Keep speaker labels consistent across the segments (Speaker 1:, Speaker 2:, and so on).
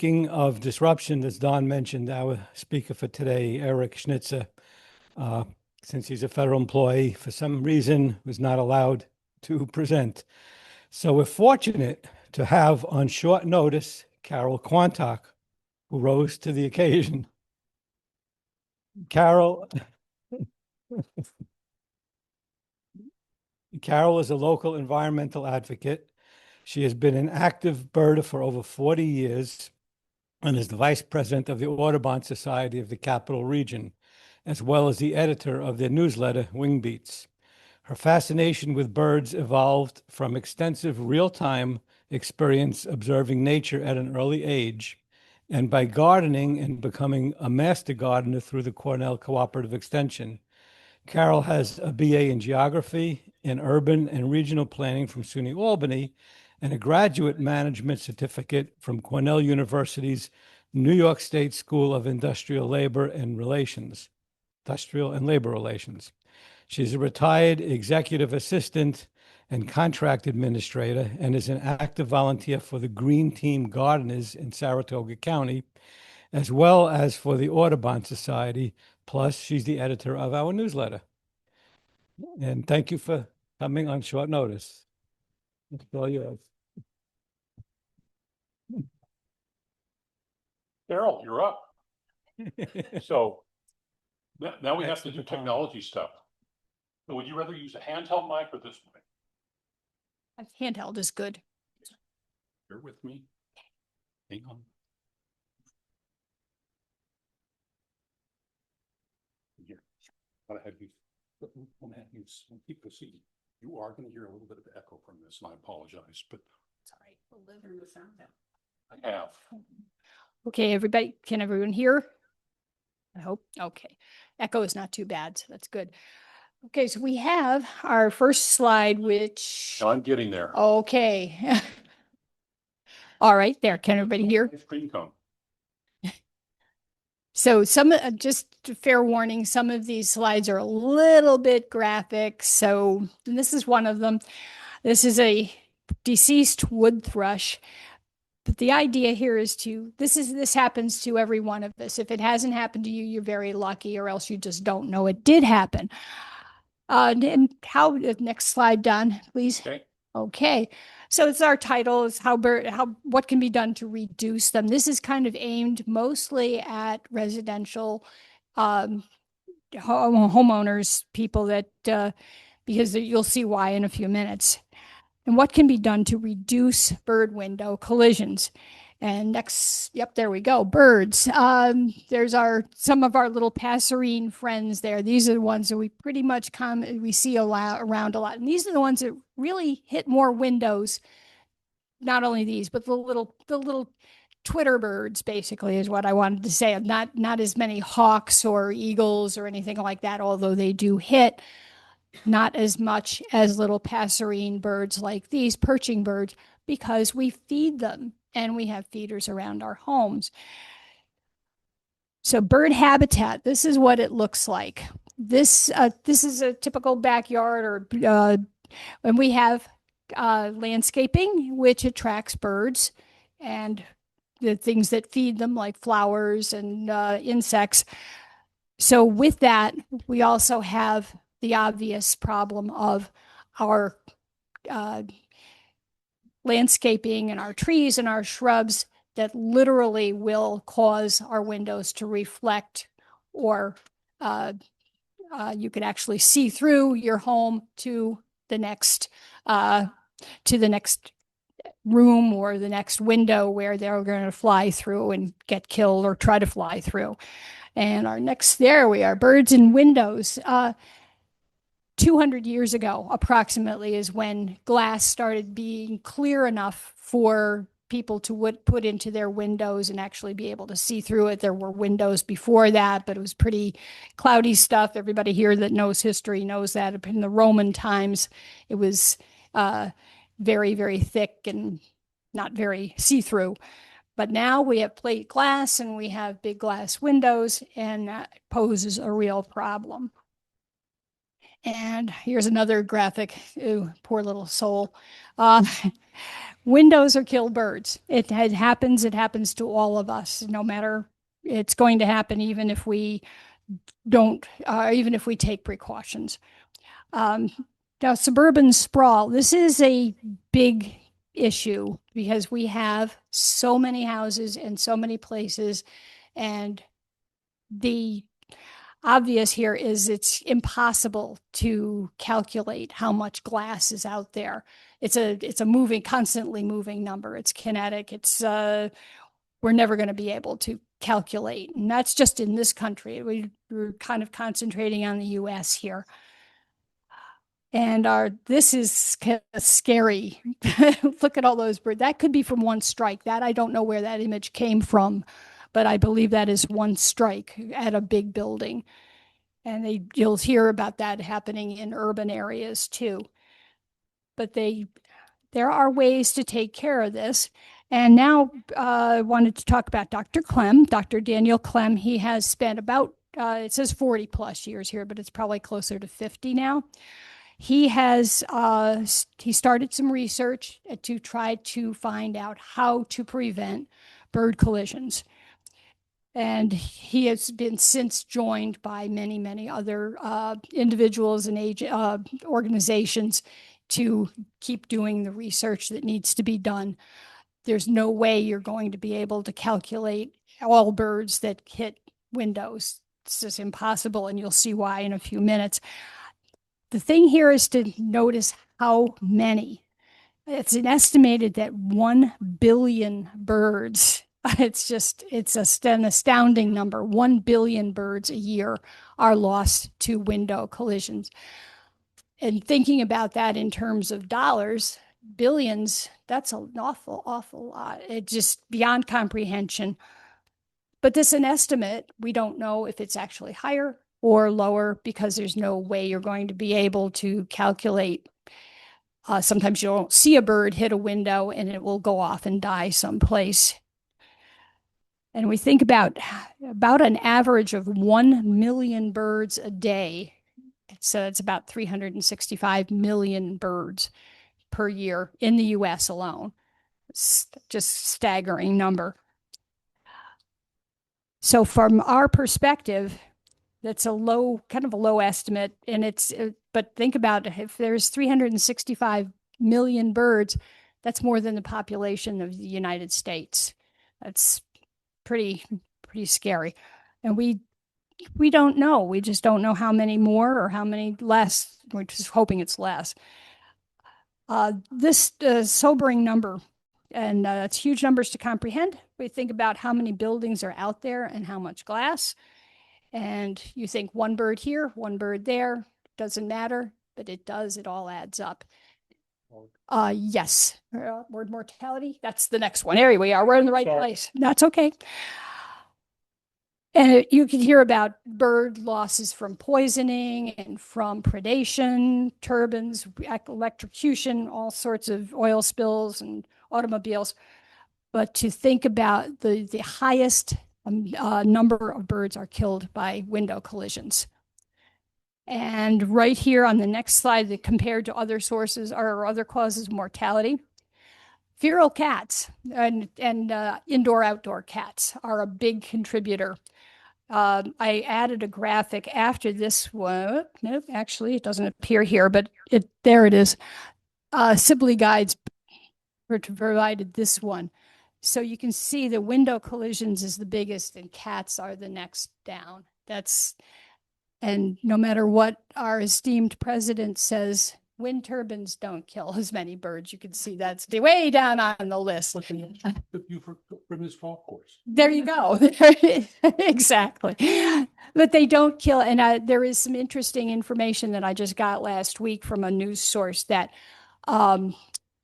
Speaker 1: speaking of disruption, as Don mentioned, our speaker for today, Eric Schnitzer, since he's a federal employee, for some reason was not allowed to present. So we're fortunate to have on short notice Carol Quantock, who rose to the occasion. Carol is a local environmental advocate. She has been an active birder for over 40 years and is the vice president of the Audubon Society of the Capital Region, as well as the editor of their newsletter, Wingbeats. Her fascination with birds evolved from extensive real-time experience observing nature at an early age, and by gardening and becoming a master gardener through the Cornell Cooperative Extension. Carol has a BA in Geography and Urban and Regional Planning from SUNY Albany and a Graduate Management Certificate from Cornell University's New York State School of Industrial Labor and Labor Relations. She's a retired executive assistant and contract administrator and is an active volunteer for the Green Team Gardeners in Saratoga County, as well as for the Audubon Society. Plus, she's the editor of our newsletter. And thank you for coming on short notice. It's all yours.
Speaker 2: Carol, you're up. So now we have to do technology stuff. Would you rather use a handheld mic or this mic?
Speaker 3: Handheld is good.
Speaker 2: Bear with me. Hang on. Here. Want to have you keep proceeding. You are going to hear a little bit of echo from this, and I apologize, but
Speaker 3: it's all right. We'll live in the sound now.
Speaker 2: I have.
Speaker 3: Okay, everybody, can everyone hear? I hope. Okay. Echo is not too bad, so that's good. Okay, so we have our first slide, which...
Speaker 2: No, I'm getting there.
Speaker 3: Okay. All right, there. Can everybody hear?
Speaker 2: Screen cone.
Speaker 3: So just fair warning, some of these slides are a little bit graphic. So this is one of them. This is a deceased wood thrush. But the idea here is this happens to every one of us. If it hasn't happened to you, you're very lucky, or else you just don't know it did happen. And next slide, Don, please.
Speaker 2: Okay.
Speaker 3: Okay. So it's our title is what can be done to reduce them. This is kind of aimed mostly at residential homeowners, people that because you'll see why in a few minutes. And what can be done to reduce bird window collisions. And next, yep, there we go. Birds. There's some of our little passerine friends there. These are the ones that we pretty much we see around a lot. And these are the ones that really hit more windows. Not only these, but the little Twitter birds, basically, is what I wanted to say. Not as many hawks or eagles or anything like that, although they do hit. Not as much as little passerine birds like these, perching birds, because we feed them. And we have feeders around our homes. So bird habitat, this is what it looks like. This is a typical backyard, and we have landscaping, which attracts birds and the things that feed them, like flowers and insects. So with that, we also have the obvious problem of our landscaping and our trees and our shrubs that literally will cause our windows to reflect, or you could actually see through your home to the next room or the next window where they're going to fly through and get killed or try to fly through. And there we are, birds in windows. 200 years ago, approximately, is when glass started being clear enough for people to put into their windows and actually be able to see through it. There were windows before that, but it was pretty cloudy stuff. Everybody here that knows history knows that in the Roman times, it was very, very thick and not very see-through. But now we have plate glass and we have big glass windows, and that poses a real problem. And here's another graphic. Ooh, poor little soul. Windows or kill birds. It happens. It happens to all of us, no matter, it's going to happen even if we don't, even if we take precautions. Now, suburban sprawl, this is a big issue because we have so many houses and so many places, and the obvious here is it's impossible to calculate how much glass is out there. It's a moving, constantly moving number. It's kinetic. It's we're never going to be able to calculate, and that's just in this country. We're kind of concentrating on the U.S. here. And this is kind of scary. Look at all those birds. That could be from one strike. That I don't know where that image came from, but I believe that is one strike at a big building. And you'll hear about that happening in urban areas too. But there are ways to take care of this. And now I wanted to talk about Dr. Clem, Dr. Daniel Clem. He has spent about, it says 40 plus years here, but it's probably closer to 50 now. He has he started some research to try to find out how to prevent bird collisions. And he has been since joined by many, many other individuals and organizations to keep doing the research that needs to be done. There's no way you're going to be able to calculate all birds that hit windows. It's just impossible, and you'll see why in a few minutes. The thing here is to notice how many. It's an estimated that 1 billion birds, it's an astounding number. 1 billion birds a year are lost to window collisions. And thinking about that in terms of dollars, billions, that's an awful, awful lot. It's just beyond comprehension. But this is an estimate. We don't know if it's actually higher or lower because there's no way you're going to be able to calculate. Sometimes you don't see a bird hit a window and it will go off and die someplace. And we think about an average of 1 million birds a day. So it's about 365 million birds per year in the US alone. It's just staggering number. So from our perspective, that's kind of a low estimate. And but think about it, if there's 365 million birds, that's more than the population of the United States. That's pretty scary. And we don't know. We just don't know how many more or how many less. We're just hoping it's less. This sobering number, and it's huge numbers to comprehend. We think about how many buildings are out there and how much glass. And you think one bird here, one bird there, doesn't matter, but it does, it all adds up. Yes, word mortality, that's the next one. There we are, we're in the right place. That's okay. And you can hear about bird losses from poisoning and from predation, turbines, electrocution, all sorts of oil spills and automobiles. But to think about the highest number of birds are killed by window collisions. And right here on the next slide, that compared to other sources or other causes of mortality, feral cats and indoor-outdoor cats are a big contributor. I added a graphic after this one. Nope, actually, it doesn't appear here, but there it is. Sibley Guides provided this one. So you can see the window collisions is the biggest and cats are the next down. And no matter what our esteemed president says, wind turbines don't kill as many birds. You can see that's way down on the list.
Speaker 2: You from this golf course.
Speaker 3: There you go. Exactly. But they don't kill. And there is some interesting information that I just got last week from a news source that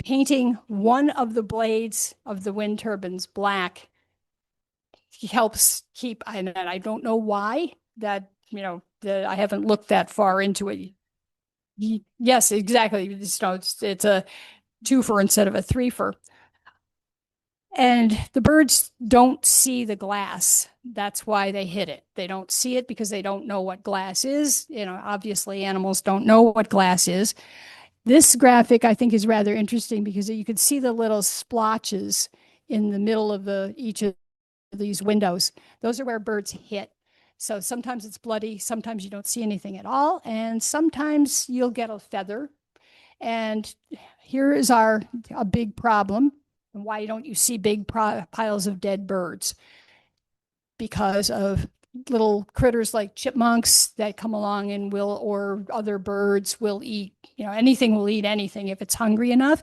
Speaker 3: painting one of the blades of the wind turbines black helps keep, and I don't know why that, I haven't looked that far into it. Yes, exactly. It's a twofer instead of a threefer. And the birds don't see the glass. That's why they hit it. They don't see it because they don't know what glass is. Obviously animals don't know what glass is. This graphic I think is rather interesting because you can see the little splotches in the middle of each of these windows. Those are where birds hit. So sometimes it's bloody, sometimes you don't see anything at all, and sometimes you'll get a feather. And here is a big problem. And why don't you see big piles of dead birds? Because of little critters like chipmunks that come along and or other birds will eat, anything will eat anything if it's hungry enough.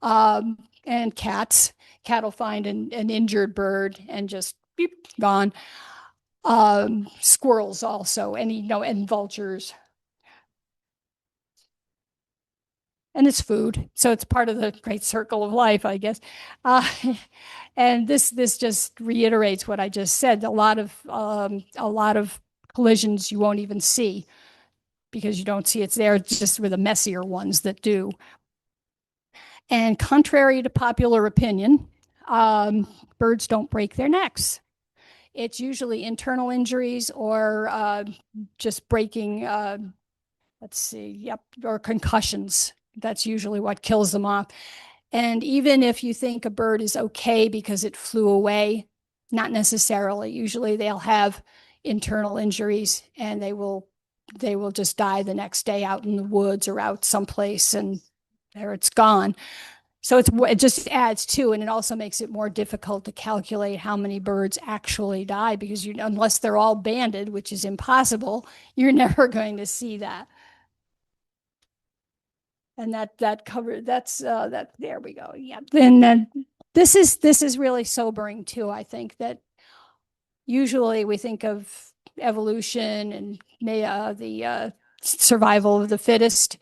Speaker 3: And cat will find an injured bird and just beep, gone. Squirrels also, and vultures. And it's food. So it's part of the great circle of life, I guess. And this just reiterates what I just said. A lot of collisions you won't even see because you don't see it's there, just with the messier ones that do. And contrary to popular opinion, birds don't break their necks. It's usually internal injuries or just breaking, or concussions. That's usually what kills them off. And even if you think a bird is okay because it flew away, not necessarily. Usually they'll have internal injuries and they will just die the next day out in the woods or out someplace, and there it's gone. So it just adds to, and it also makes it more difficult to calculate how many birds actually die, because unless they're all banded, which is impossible, you're never going to see that. And that covered, that, there we go. Yeah. Then this is really sobering too. I think that usually we think of evolution and the survival of the fittest.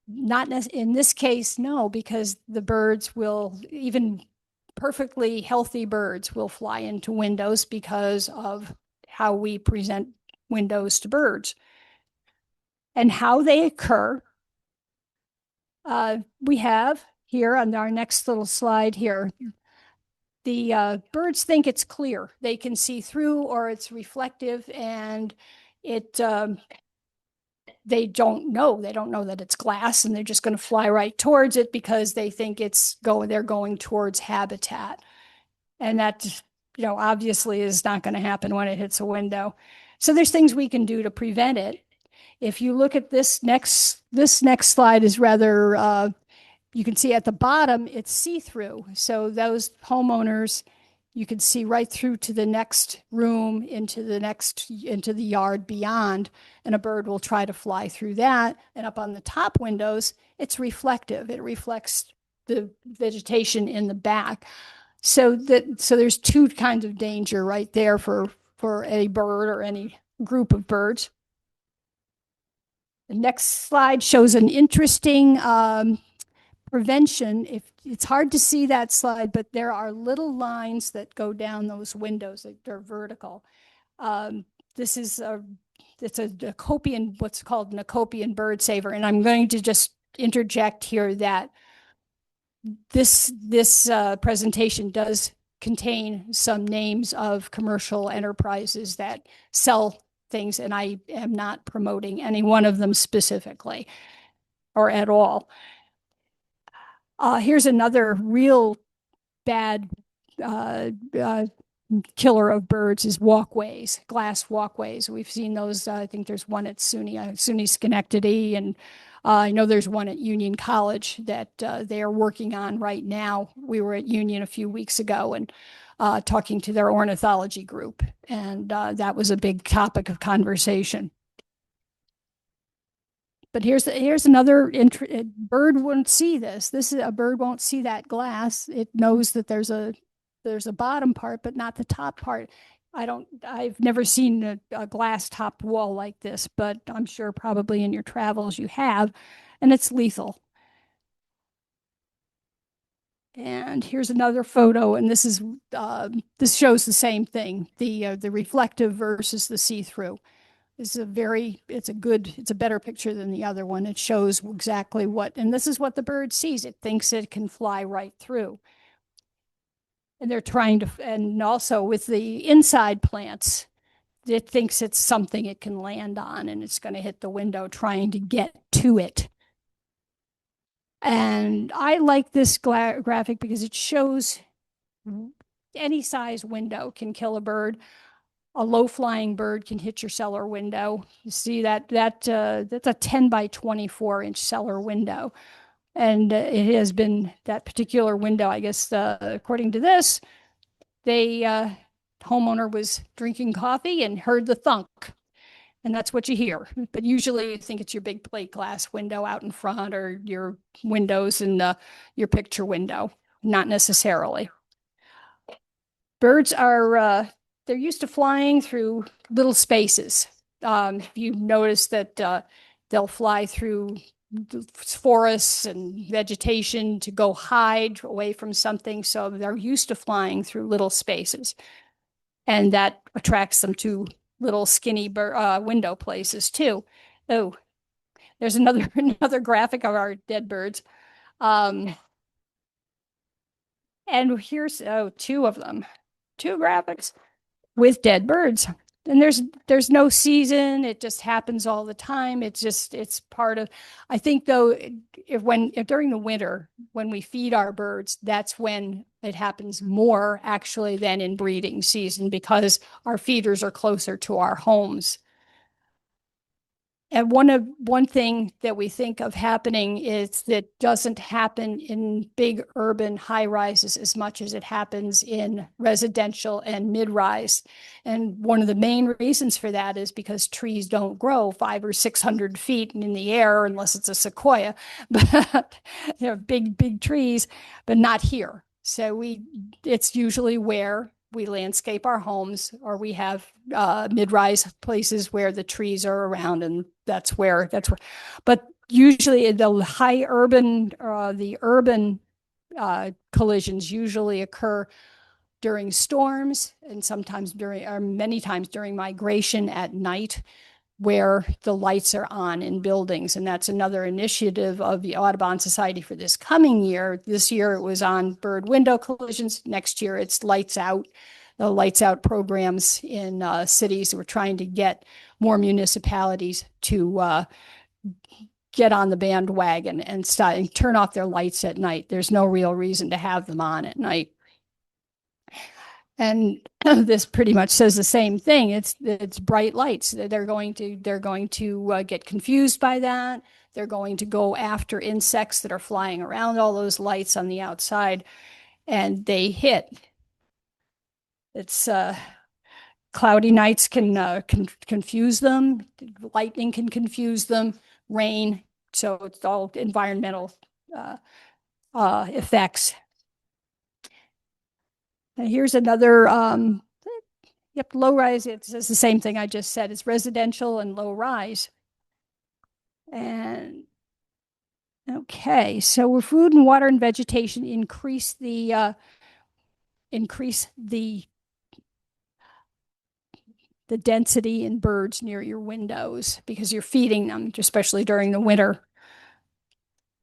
Speaker 3: Not in this case, no, because the birds will, even perfectly healthy birds will fly into windows because of how we present windows to birds. And how they occur, we have here on our next little slide here, the birds think it's clear. They can see through, or it's reflective, and they don't know that it's glass, and they're just going to fly right towards it because they think they're going towards habitat. And that, obviously is not going to happen when it hits a window. So there's things we can do to prevent it. If you look at this next slide is rather, you can see at the bottom, it's see-through. So those homeowners, you can see right through to the next room, into the yard beyond, and a bird will try to fly through that. And up on the top windows, it's reflective. It reflects the vegetation in the back. So there's two kinds of danger right there for a bird or any group of birds. The next slide shows an interesting prevention. It's hard to see that slide, but there are little lines that go down those windows. They're vertical. This is it's a Nacopian, what's called Nacopian bird saver. And I'm going to just interject here that this presentation does contain some names of commercial enterprises that sell things, and I am not promoting any one of them specifically or at all. Here's another real bad killer of birds is walkways, glass walkways. We've seen those. I think there's one at SUNY Schenectady, and I know there's one at Union College that they are working on right now. We were at Union a few weeks ago and talking to their ornithology group, and that was a big topic of conversation. But here's another bird wouldn't see this. A bird won't see that glass. It knows that there's a bottom part, but not the top part. I've never seen a glass top wall like this, but I'm sure probably in your travels you have, and it's lethal. And here's another photo, and this shows the same thing, the reflective versus the see-through. It's a better picture than the other one. It shows exactly and this is what the bird sees. It thinks it can fly right through. And they're trying to, and also with the inside plants, it thinks it's something it can land on, and it's going to hit the window trying to get to it. And I like this graphic because it shows any size window can kill a bird. A low flying bird can hit your cellar window. You see that's a 10 by 24-inch cellar window. And it has been that particular window, I guess, according to this, homeowner was drinking coffee and heard the thunk. And that's what you hear. But usually you think it's your big plate glass window out in front or your windows in your picture window. Not necessarily. Birds are, they're used to flying through little spaces. You notice that they'll fly through forests and vegetation to go hide away from something. So they're used to flying through little spaces. And that attracts them to little skinny window places too. Oh, there's another graphic of our dead birds. And here's two of them, two graphics with dead birds. And there's no season. It just happens all the time. It's part of, I think though, if during the winter, when we feed our birds, that's when it happens more actually than in breeding season because our feeders are closer to our homes. And one thing that we think of happening is that doesn't happen in big urban high rises as much as it happens in residential and mid-rise. And one of the main reasons for that is because trees don't grow 500 or 600 feet in the air unless it's a sequoia, but they're big trees, but not here. So it's usually where we landscape our homes or we have mid-rise places where the trees are around, and that's where, but usually the high urban, the urban collisions usually occur during storms and sometimes many times during migration at night where the lights are on in buildings. And that's another initiative of the Audubon Society for this coming year. This year it was on bird window collisions. Next year it's lights out, the lights out programs in cities. We're trying to get more municipalities to get on the bandwagon and turn off their lights at night. There's no real reason to have them on at night. And this pretty much says the same thing. It's bright lights. They're going to get confused by that. They're going to go after insects that are flying around all those lights on the outside, and they hit. It's cloudy nights can confuse them. Lightning can confuse them. Rain. So it's all environmental effects. And here's another, low rise. It says the same thing I just said. It's residential and low rise. And okay, so with food and water and vegetation increase the density in birds near your windows because you're feeding them, especially during the winter.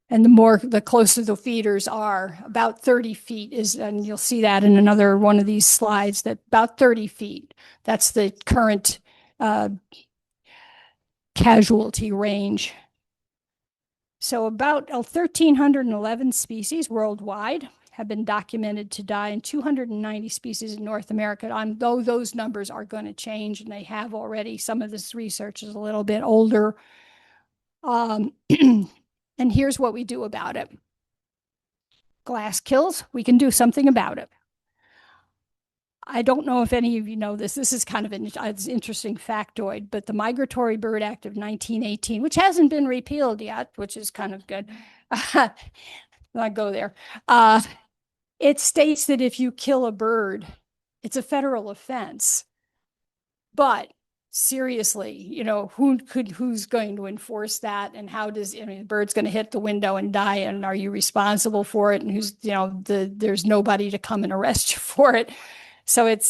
Speaker 3: And the closer the feeders are, about 30 feet is, and you'll see that in another one of these slides, that about 30 feet, that's the current casualty range. So about 1,311 species worldwide have been documented to die, and 290 species in North America. Though those numbers are going to change, and they have already. Some of this research is a little bit older. And here's what we do about it. Glass kills, we can do something about it. I don't know if any of you know this. This is kind of an interesting factoid, but the Migratory Bird Act of 1918, which hasn't been repealed yet, which is kind of good. I'll go there. It states that if you kill a bird, it's a federal offense. But seriously, who's going to enforce that, and how does, the bird's going to hit the window and die, and are you responsible for it? And there's nobody to come and arrest you for it. So and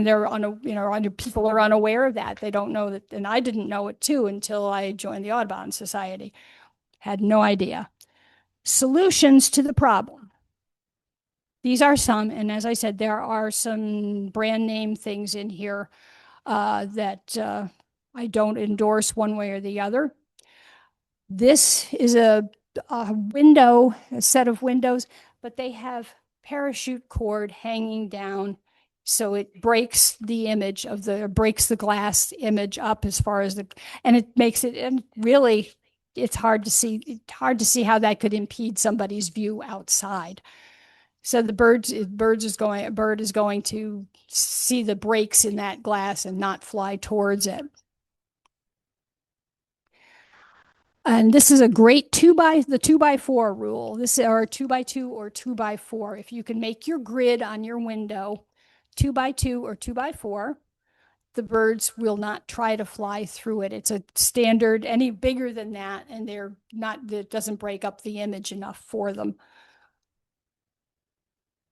Speaker 3: they're people are unaware of that. They don't know that, and I didn't know it too until I joined the Audubon Society. Had no idea. Solutions to the problem. These are some, and as I said, there are some brand name things in here that I don't endorse one way or the other. This is a a set of windows, but they have parachute cord hanging down. So it breaks the image of breaks the glass image up as far as and it makes it, and really it's hard to see how that could impede somebody's view outside. So a bird is going to see the breaks in that glass and not fly towards it. And this is a great the 2x4 rule. This is or 2x2 or 2x4. If you can make your grid on your window 2x2 or 2x4, the birds will not try to fly through it. It's a standard, any bigger than that, and it doesn't break up the image enough for them.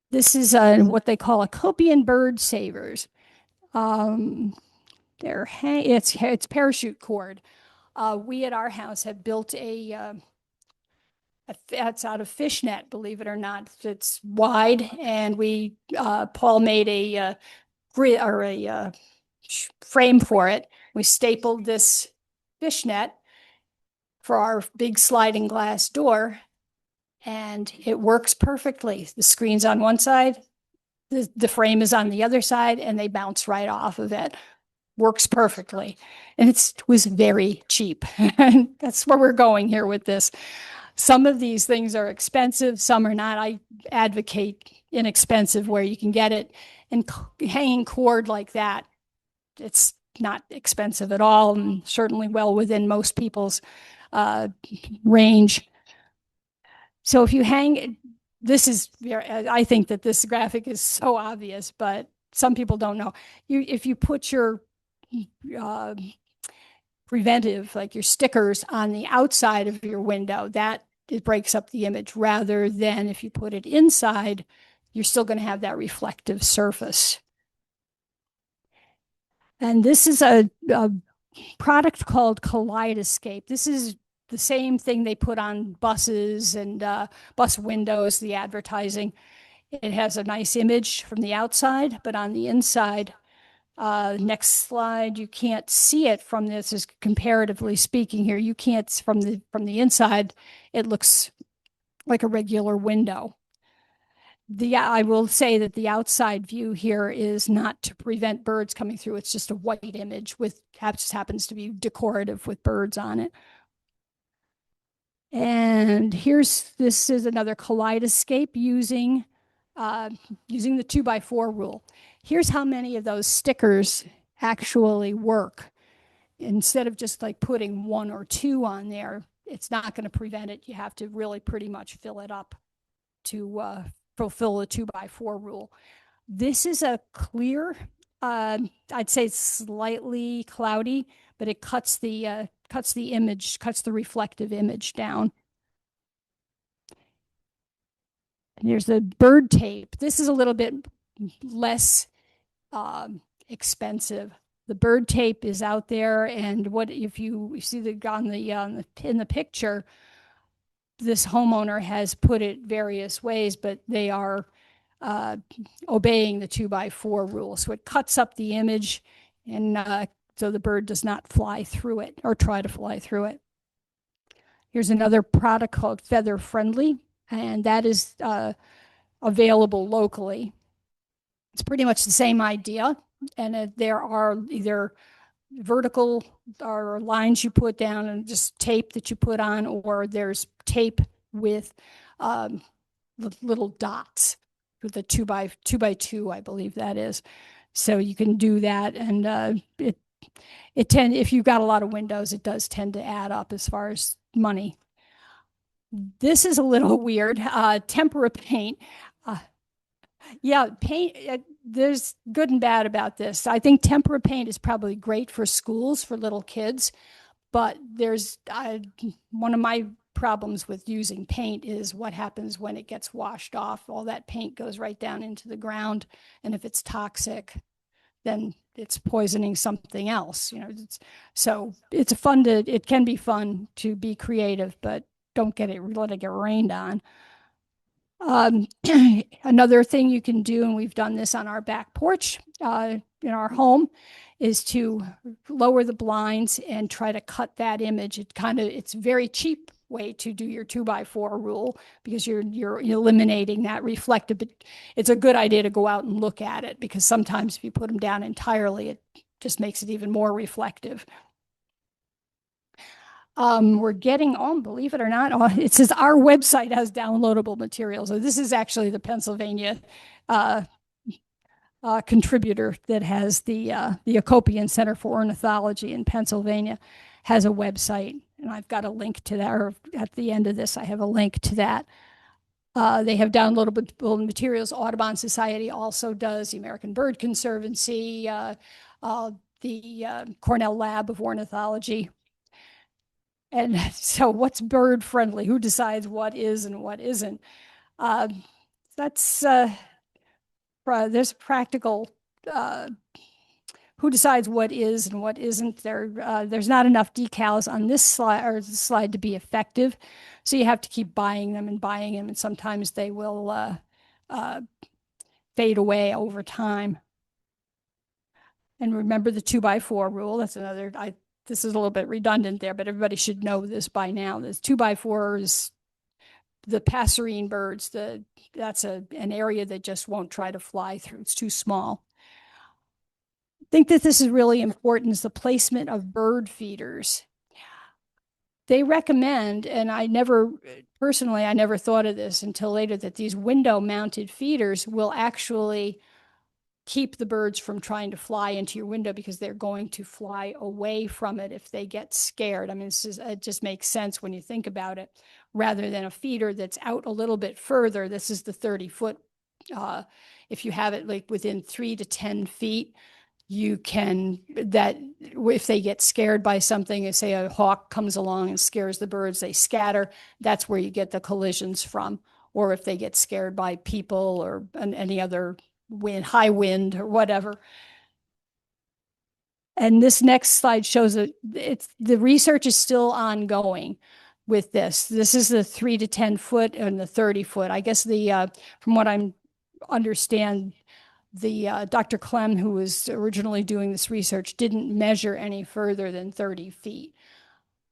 Speaker 3: This is what they call a Copian bird savers. It's parachute cord. We at our house have built it's out of fishnet, believe it or not. It's wide, and Paul made a grid or a frame for it. We stapled this fishnet for our big sliding glass door, and it works perfectly. The screen's on one side, the frame is on the other side, and they bounce right off of it. Works perfectly. And it was very cheap. And that's where we're going here with this. Some of these things are expensive, some are not. I advocate inexpensive where you can get it. And hanging cord like that, it's not expensive at all, and certainly well within most people's range. So if you hang, I think that this graphic is so obvious, but some people don't know. If you put your preventive, like your stickers, on the outside of your window, it breaks up the image, rather than if you put it inside, you're still going to have that reflective surface. And this is a product called Kaleidoscape. This is the same thing they put on buses and bus windows, the advertising. It has a nice image from the outside, but on the inside, next slide, you can't see it from this, is comparatively speaking here. You can't, from the inside, it looks like a regular window. I will say that the outside view here is not to prevent birds coming through. It's just a white image just happens to be decorative with birds on it. And this is another Kaleidoscape using the 2x4 rule. Here's how many of those stickers actually work. Instead of just like putting 1 or 2 on there, it's not going to prevent it. You have to really pretty much fill it up to fulfill the 2x4 rule. This is a clear, I'd say it's slightly cloudy, but it cuts the reflective image down. And here's the bird tape. This is a little bit less expensive. The bird tape is out there, and if you see in the picture, this homeowner has put it various ways, but they are obeying the 2x4 rule. So it cuts up the image, and so the bird does not fly through it or try to fly through it. Here's another product called Feather Friendly, and that is available locally. It's pretty much the same idea, and there are either vertical or lines you put down and just tape that you put on, or there's tape with little dots with the 2x2, I believe that is. So you can do that, and if you've got a lot of windows, it does tend to add up as far as money. This is a little weird. Tempera paint. Yeah, paint, there's good and bad about this. I think tempera paint is probably great for schools, for little kids, but there's one of my problems with using paint is what happens when it gets washed off. All that paint goes right down into the ground, and if it's toxic, then it's poisoning something else. So it can be fun to be creative, but don't let it get rained on. Another thing you can do, and we've done this on our back porch in our home, is to lower the blinds and try to cut that image. It's very cheap way to do your 2x4 rule, because you're eliminating that reflective. But it's a good idea to go out and look at it, because sometimes if you put them down entirely, it just makes it even more reflective. We're getting on, believe it or not, it says our website has downloadable materials. So this is actually the Pennsylvania contributor that has the Acopian Center for Ornithology in Pennsylvania has a website, and I've got a link to that, or at the end of this, I have a link to that. They have downloadable materials. Audubon Society also does, the American Bird Conservancy, the Cornell Lab of Ornithology. And so what's bird friendly? Who decides what is and what isn't? There's practical, who decides what is and what isn't. There's not enough decals on this slide to be effective. So you have to keep buying them, and sometimes they will fade away over time. And remember the 2x4 rule. That's another, this is a little bit redundant there, but everybody should know this by now. This 2x4 is the passerine birds. That's an area that just won't try to fly through. It's too small. I think that this is really important, is the placement of bird feeders. They recommend, and I never thought of this until later, that these window mounted feeders will actually keep the birds from trying to fly into your window, because they're going to fly away from it if they get scared. I mean, it just makes sense when you think about it, rather than a feeder that's out a little bit further. This is the 30-foot. If you have it like within 3 to 10 feet, you can, that if they get scared by something, and say a hawk comes along and scares the birds, they scatter, that's where you get the collisions from. Or if they get scared by people or any other high wind or whatever. And this next slide shows that the research is still ongoing with this. This is the 3 to 10 foot and the 30 foot. I guess from what I understand, the Dr. Clem, who was originally doing this research, didn't measure any further than 30 feet.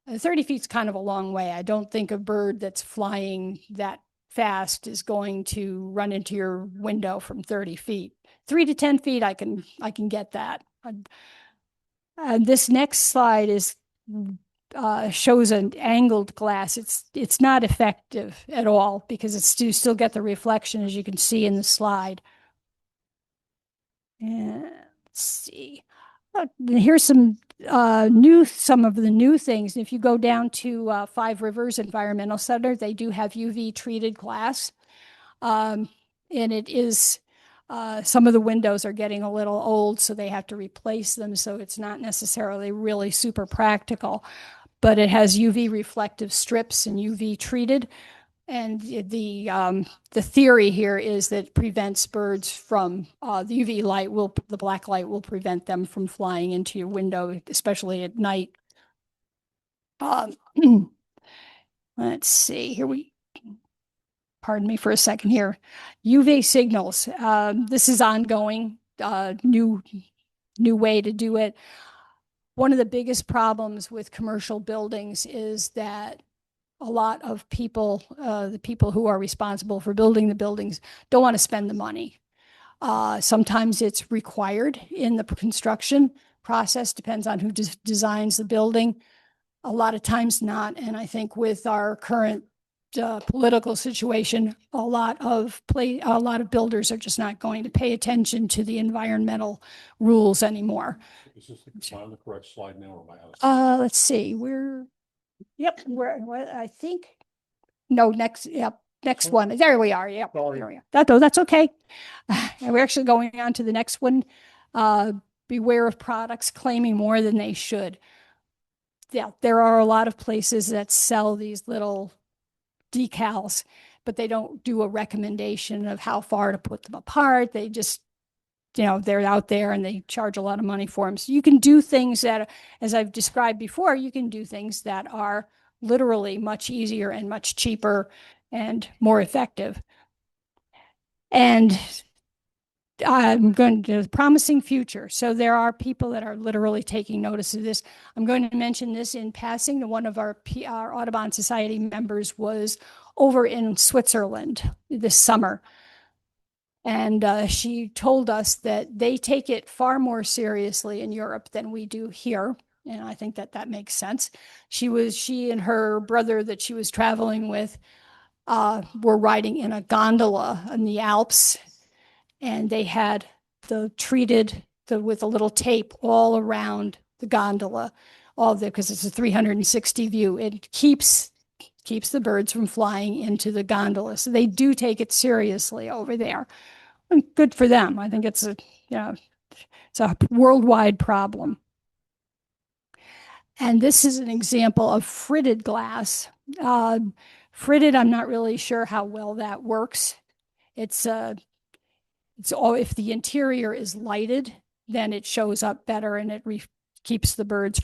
Speaker 3: 30 feet is kind of a long way. I don't think a bird that's flying that fast is going to run into your window from 30 feet. 3 to 10 feet, I can get that. This next slide shows an angled glass. It's not effective at all, because you still get the reflection, as you can see in the slide. And let's see. Here's some of the new things. If you go down to Five Rivers Environmental Center, they do have UV treated glass. And it is, some of the windows are getting a little old, so they have to replace them. So it's not necessarily really super practical, but it has UV reflective strips and UV treated. And the theory here is that it prevents birds from, the UV light the black light will prevent them from flying into your window, especially at night. Let's see, pardon me for a second here. UV signals, this is ongoing, new way to do it. One of the biggest problems with commercial buildings is that a lot of people, the people who are responsible for building the buildings, don't want to spend the money. Sometimes it's required in the construction process, depends on who designs the building. A lot of times not. And I think with our current political situation, a lot of builders are just not going to pay attention to the environmental rules anymore.
Speaker 2: Is this on the correct slide now, or am I out?
Speaker 3: Let's see, yep, I think, no, next one. There we are. Yep.
Speaker 2: Sorry.
Speaker 3: There we are. That's okay. And we're actually going on to the next one. Beware of products claiming more than they should. Yeah, there are a lot of places that sell these little decals, but they don't do a recommendation of how far to put them apart. They just, they're out there and they charge a lot of money for them. So you can do things that, as I've described before, you can do things that are literally much easier and much cheaper and more effective. And I'm going to promising future. So there are people that are literally taking notice of this. I'm going to mention this in passing. One of our Audubon Society members was over in Switzerland this summer. And she told us that they take it far more seriously in Europe than we do here. And I think that that makes sense. She and her brother that she was traveling with were riding in a gondola in the Alps, and they had with a little tape all around the gondola, because it's a 360 view. It keeps the birds from flying into the gondola. So they do take it seriously over there. And good for them. I think it's it's a worldwide problem. And this is an example of fritted glass. Fritted, I'm not really sure how well that works. It's all, if the interior is lighted, then it shows up better, and it keeps the birds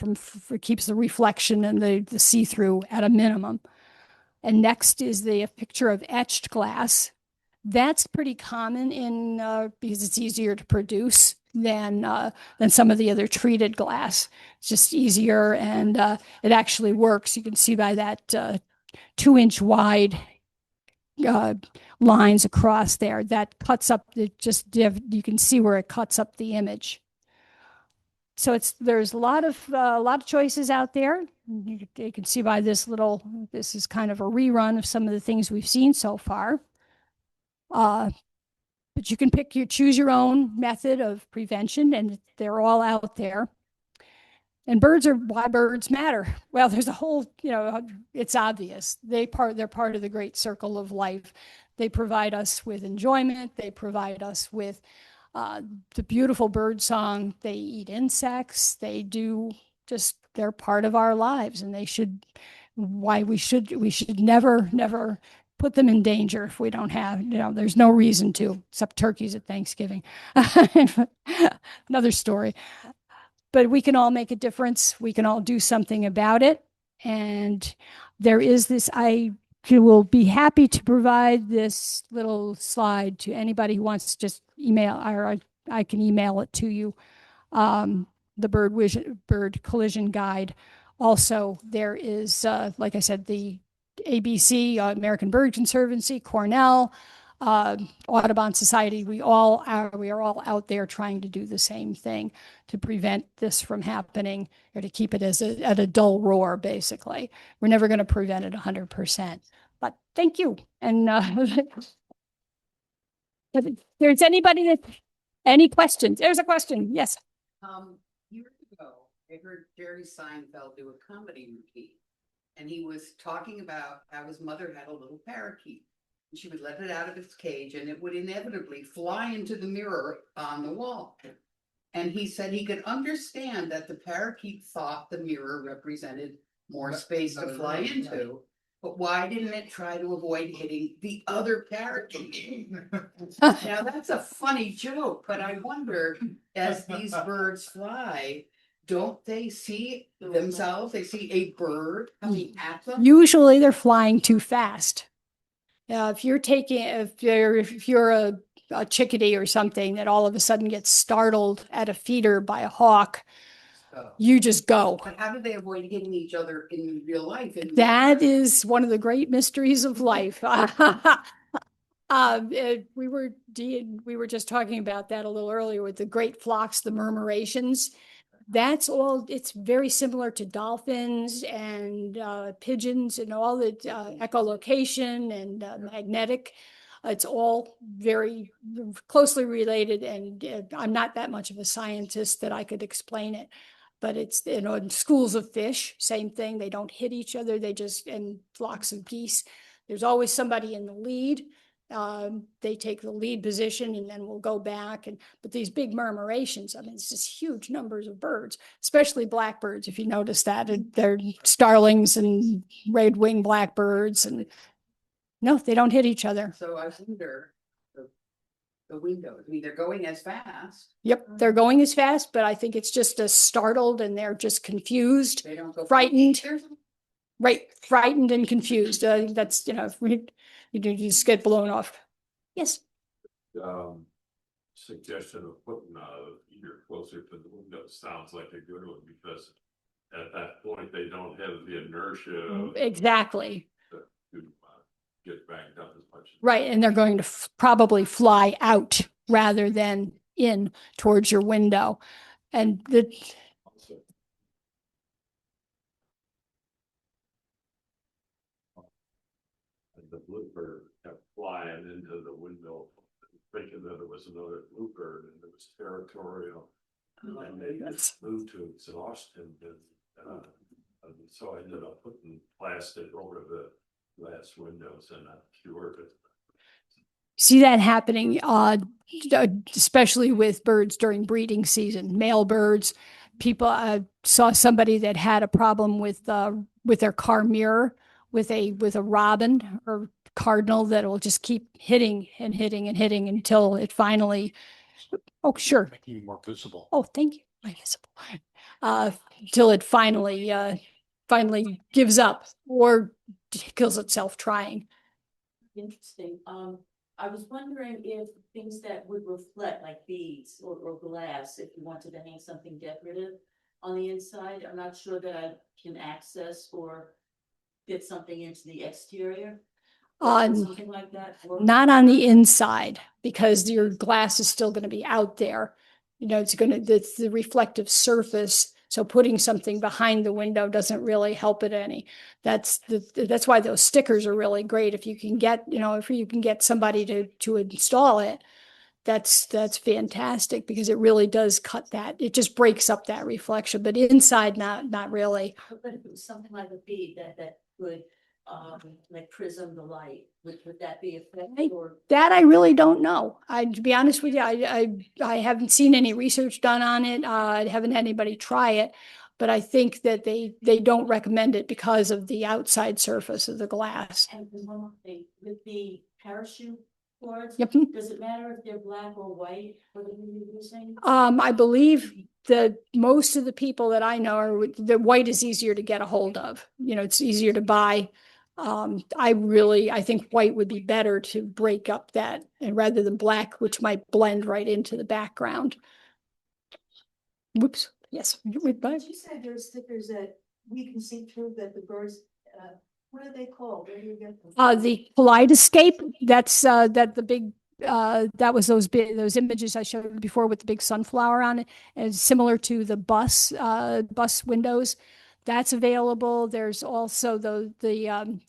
Speaker 3: keeps the reflection and the see-through at a minimum. And next is the picture of etched glass. That's pretty common because it's easier to produce than some of the other treated glass. It's just easier, and it actually works. You can see by that 2-inch wide lines across there that cuts up you can see where it cuts up the image. So there's a lot of choices out there. You can see by this is kind of a rerun of some of the things we've seen so far. But you can choose your own method of prevention, and they're all out there. And why birds matter. Well, there's a whole, it's obvious. They're part of the great circle of life. They provide us with enjoyment. They provide us with the beautiful bird song. They eat insects. They're part of our lives, and we should never put them in danger if we don't have, there's no reason to, except turkeys at Thanksgiving. Another story. But we can all make a difference. We can all do something about it. And there is this, I will be happy to provide this little slide to anybody who wants to just email, or I can email it to you, the bird collision guide. Also, there is, like I said, the ABC, American Bird Conservancy, Cornell, Audubon Society. We are all out there trying to do the same thing to prevent this from happening, or to keep it at a dull roar, basically. We're never going to prevent it 100%. But thank you. And if there's any questions? There's a question. Yes.
Speaker 4: Years ago, I heard Jerry Seinfeld do a comedy routine, and he was talking about how his mother had a little parakeet. She would let it out of its cage, and it would inevitably fly into the mirror on the wall. And he said he could understand that the parakeet thought the mirror represented more space to fly into, but why didn't it try to avoid hitting the other parakeet? Now that's a funny joke, but I wonder, as these birds fly, don't they see themselves? They see a bird coming at them?
Speaker 3: Usually they're flying too fast. If you're a chickadee or something that all of a sudden gets startled at a feeder by a hawk, you just go.
Speaker 4: But how do they avoid hitting each other in real life?
Speaker 3: That is one of the great mysteries of life. We were just talking about that a little earlier with the great flocks, the murmurations. That's all. It's very similar to dolphins and pigeons, and all the echolocation and magnetic. It's all very closely related, and I'm not that much of a scientist that I could explain it. But it's, in schools of fish, same thing. They don't hit each other. And flocks of geese, there's always somebody in the lead. They take the lead position, and then we'll go back. But these big murmurations, I mean, it's just huge numbers of birds, especially blackbirds. If you notice that, they're starlings and red-winged blackbirds, and no, they don't hit each other.
Speaker 4: So I wonder the window. I mean, they're going as fast.
Speaker 3: Yep, they're going as fast, but I think it's just startled, and they're just confused,
Speaker 4: They don't go
Speaker 3: frightened. Right, frightened and confused. That's, you just get blown off. Yes.
Speaker 5: suggestion of putting either closer to the window sounds like a good one, because at that point, they don't have the inertia
Speaker 3: Exactly.
Speaker 5: to get backed up as much.
Speaker 3: Right. And they're going to probably fly out rather than in towards your window. And the,
Speaker 5: Also, and the bluebird kept flying into the window, thinking that it was another bluebird, and it was territorial. And they just moved to exhaustion, and so I ended up putting plastic over the glass windows, and I cured it.
Speaker 3: see that happening, especially with birds during breeding season, male birds. People saw somebody that had a problem with their car mirror with a robin or cardinal that will just keep hitting and hitting and hitting until it finally. Oh, sure.
Speaker 2: Making you more visible.
Speaker 3: Oh, thank you. My visible. Till it finally gives up or kills itself trying.
Speaker 6: Interesting. I was wondering if things that would reflect, like beads or glass, if you wanted to hang something decorative on the inside, I'm not sure that I can access or fit something into the exterior. Would something like that work?
Speaker 3: Not on the inside, because your glass is still going to be out there. You know, it's the reflective surface. So putting something behind the window doesn't really help it any. That's why those stickers are really great. If you can get, if you can get somebody to install it, that's fantastic, because it really does cut that. It just breaks up that reflection, but inside, not really.
Speaker 6: But if it was something like a bead that would like prism the light, would that be effective or?
Speaker 3: That I really don't know. To be honest with you, I haven't seen any research done on it. I haven't had anybody try it, but I think that they don't recommend it because of the outside surface of the glass.
Speaker 6: And one more thing, with the parachute cords,
Speaker 3: Yep.
Speaker 6: does it matter if they're black or white? What are you using?
Speaker 3: I believe that most of the people that I know are the white is easier to get a hold of. It's easier to buy. I think white would be better to break up that, and rather than black, which might blend right into the background. Whoops. Yes.
Speaker 6: But you said there are stickers that we can see through that the birds, what are they called? Where do you get them?
Speaker 3: The kaleidoscape, that's that the big that was those images I showed before with the big sunflower on it, and similar to the bus windows. That's available. There's also the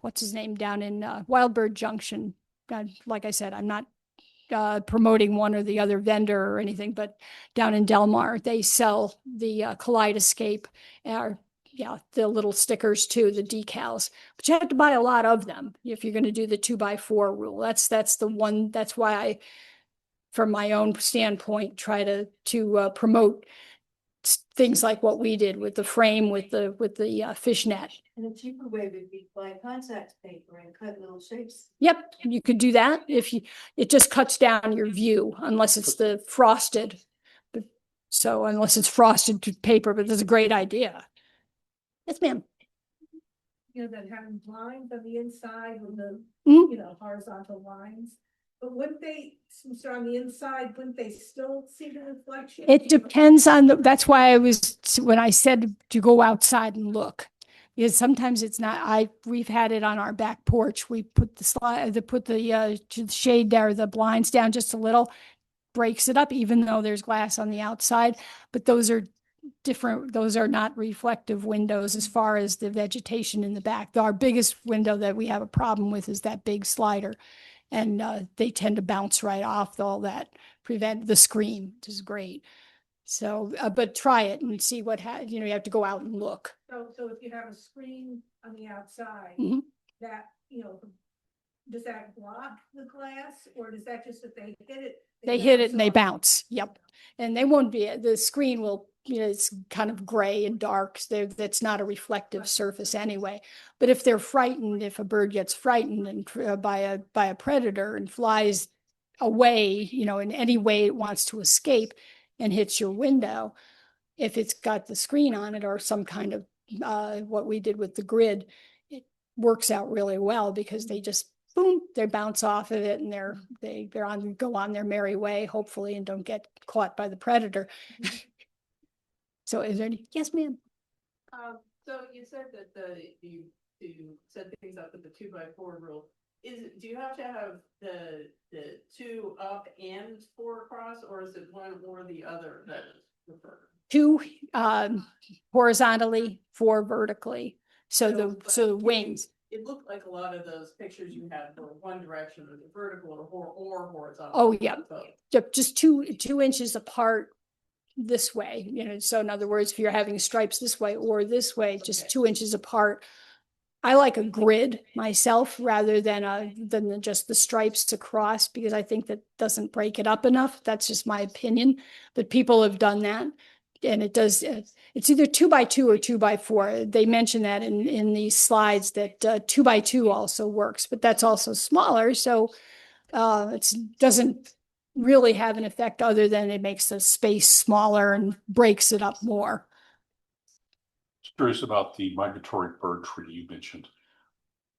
Speaker 3: what's his name down in Wildbird Junction. Like I said, I'm not promoting one or the other vendor or anything, but down in Delmar, they sell the kaleidoscape, the little stickers too, the decals. But you have to buy a lot of them if you're going to do the 2x4 rule. That's the one. That's why I, from my own standpoint, try to promote things like what we did with the frame with the fishnet.
Speaker 6: And a cheaper way would be buy contact paper and cut little shapes.
Speaker 3: Yep, you could do that it just cuts down your view unless it's the frosted. So unless it's frosted paper, but that's a great idea. Yes, ma'am.
Speaker 7: That having blinds on the inside with the,
Speaker 3: Mhm.
Speaker 7: horizontal lines. But wouldn't they, since they're on the inside, wouldn't they still see the reflection?
Speaker 3: It depends on that's why when I said to go outside and look, because sometimes it's not, we've had it on our back porch. We put the shade there, the blinds down just a little, breaks it up, even though there's glass on the outside, but those are different. Those are not reflective windows as far as the vegetation in the back. Our biggest window that we have a problem with is that big slider. And they tend to bounce right off all that, prevent the screen, which is great. So, but try it and see you have to go out and look.
Speaker 7: So if you have a screen on the outside,
Speaker 3: Mhm.
Speaker 7: that, does that block the glass, or does that just, if they hit it?
Speaker 3: They hit it and they
Speaker 7: bounce
Speaker 3: bounce. Yep. And they won't the screen will, it's kind of gray and dark. So that's not a reflective surface anyway. But if they're frightened, if a bird gets frightened and by a predator and flies away, in any way it wants to escape and hits your window, if it's got the screen on it or some kind of what we did with the grid, it works out really well because they just boom, they bounce off of it and go on their merry way, hopefully, and don't get caught by the predator. So is there any, yes, ma'am?
Speaker 8: So you said that you set things up with the 2x4 rule. Do you have to have the 2 up and 4 across, or is it one or the other that is preferred?
Speaker 3: 2 horizontally, 4 vertically. So the wings.
Speaker 8: It looked like a lot of those pictures you had were one direction, or the vertical or horizontal.
Speaker 3: Oh, yeah.
Speaker 8: So,
Speaker 3: Just 2 inches apart this way, so in other words, if you're having stripes this way or this way, just
Speaker 8: Okay.
Speaker 3: 2 inches apart. I like a grid myself rather than just the stripes across, because I think that doesn't break it up enough. That's just my opinion, but people have done that. And it's either 2x2 or 2x4. They mention that in these slides that 2x2 also works, but that's also smaller. So it doesn't really have an effect other than it makes the space smaller and breaks it up more.
Speaker 2: Curious about the migratory bird treaty you mentioned.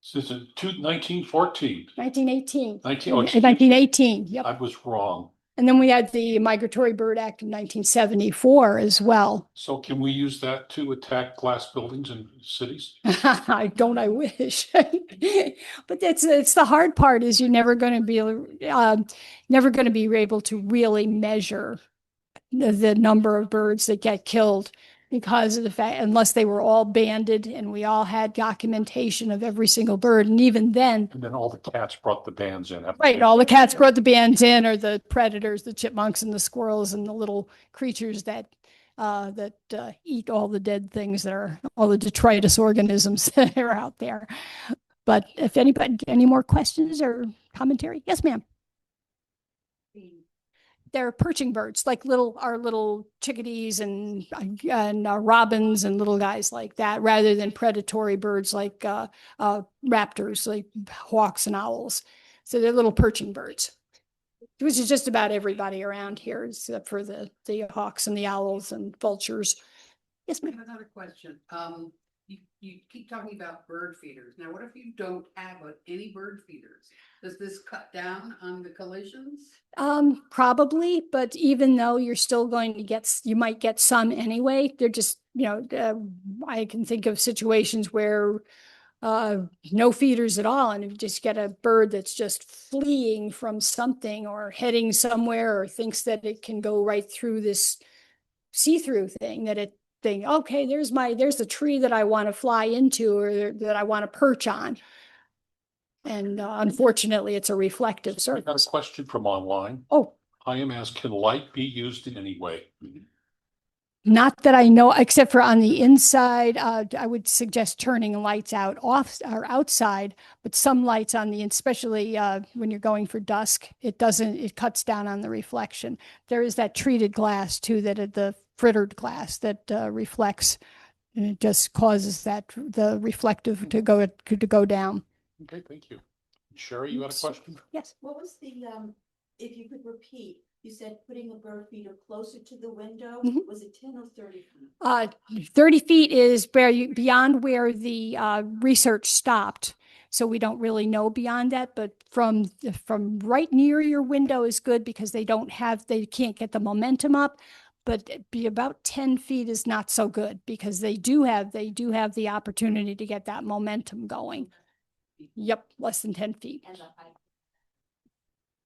Speaker 2: Since 1914.
Speaker 3: 1918.
Speaker 2: 1918.
Speaker 3: Yep.
Speaker 2: I was wrong.
Speaker 3: And then we had the Migratory Bird Act of 1974 as well.
Speaker 2: So can we use that to attack glass buildings in cities?
Speaker 3: I wish. But it's the hard part is you're never going to be able to really measure the number of birds that get killed, because of the fact, unless they were all banded and we all had documentation of every single bird. And even then,
Speaker 2: And then all the cats brought the bands in.
Speaker 3: right, all the cats brought the bands in, or the predators, the chipmunks and the squirrels and the little creatures that eat all the dead things that are all the detritus organisms that are out there. But if anybody, any more questions or commentary? Yes, ma'am. They're perching birds, like our little chickadees and robins and little guys like that, rather than predatory birds like raptors, like hawks and owls. So they're little perching birds, which is just about everybody around here, except for the hawks and the owls and vultures. Yes,
Speaker 4: I
Speaker 3: ma'am.
Speaker 4: have another question. You keep talking about bird feeders. Now, what if you don't have any bird feeders? Does this cut down on the collisions?
Speaker 3: Probably, but even though you're still going to you might get some anyway. They're just, I can think of situations where no feeders at all, and you just get a bird that's just fleeing from something or heading somewhere, or thinks that it can go right through this see-through thing, that it think, okay, there's the tree that I want to fly into, or that I want to perch on. And unfortunately, it's a reflective
Speaker 2: I got a
Speaker 3: surface.
Speaker 2: question from online.
Speaker 3: Oh,
Speaker 2: I am asked, can light be used in any way?
Speaker 3: not that I know, except for on the inside. I would suggest turning lights off or outside, but some lights on especially when you're going for dusk, it cuts down on the reflection. There is that treated glass too, the frittered glass that reflects, and it just causes the reflective to go down.
Speaker 2: Okay, thank you. Sherry, you had a question?
Speaker 3: Yes.
Speaker 6: What was if you could repeat, you said putting a bird feeder closer to the window, was it 10 or 30 feet?
Speaker 3: 30 feet is beyond where the research stopped. So we don't really know beyond that, but from right near your window is good, because they can't get the momentum up. But be about 10 feet is not so good, because they do have the opportunity to get that momentum going. Yep, less than 10 feet.
Speaker 6: And the height?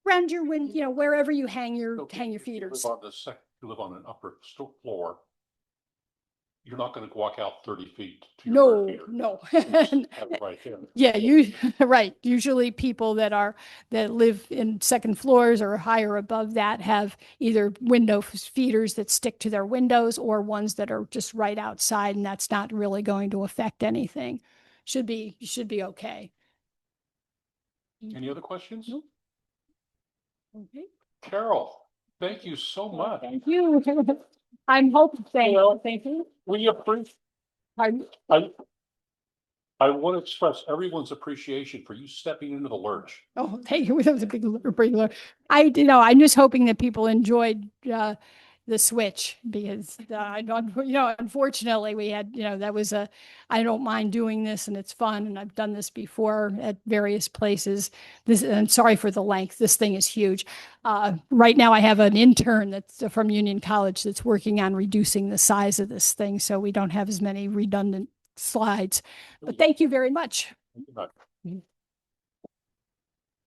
Speaker 3: Around your window, wherever you hang your
Speaker 2: Okay, if you
Speaker 3: feeders.
Speaker 2: You live on an upper floor, you're not going to walk out 30 feet to your
Speaker 3: No,
Speaker 2: bird feeder.
Speaker 3: no.
Speaker 2: Have it right there.
Speaker 3: Yeah, right. Usually people that live in second floors or higher above that have either window feeders that stick to their windows, or ones that are just right outside, and that's not really going to affect anything. Should be okay.
Speaker 2: Any other questions?
Speaker 3: Nope. Okay.
Speaker 2: Carol, thank you so much.
Speaker 3: Thank you. I'm hoping. Thank you.
Speaker 2: We appreciate.
Speaker 3: Pardon?
Speaker 2: I want to express everyone's appreciation for you stepping into the lurch.
Speaker 3: Oh, thank you. That was a big alert. I'm just hoping that people enjoyed the switch because I don't, you know, unfortunately we had, you know, that was I don't mind doing this and it's fun and I've done this before at various places. I'm sorry for the length. This thing is huge. Right now I have an intern that's from Union College that's working on reducing the size of this thing so we don't have as many redundant slides. But thank you very much.
Speaker 2: Thank you much.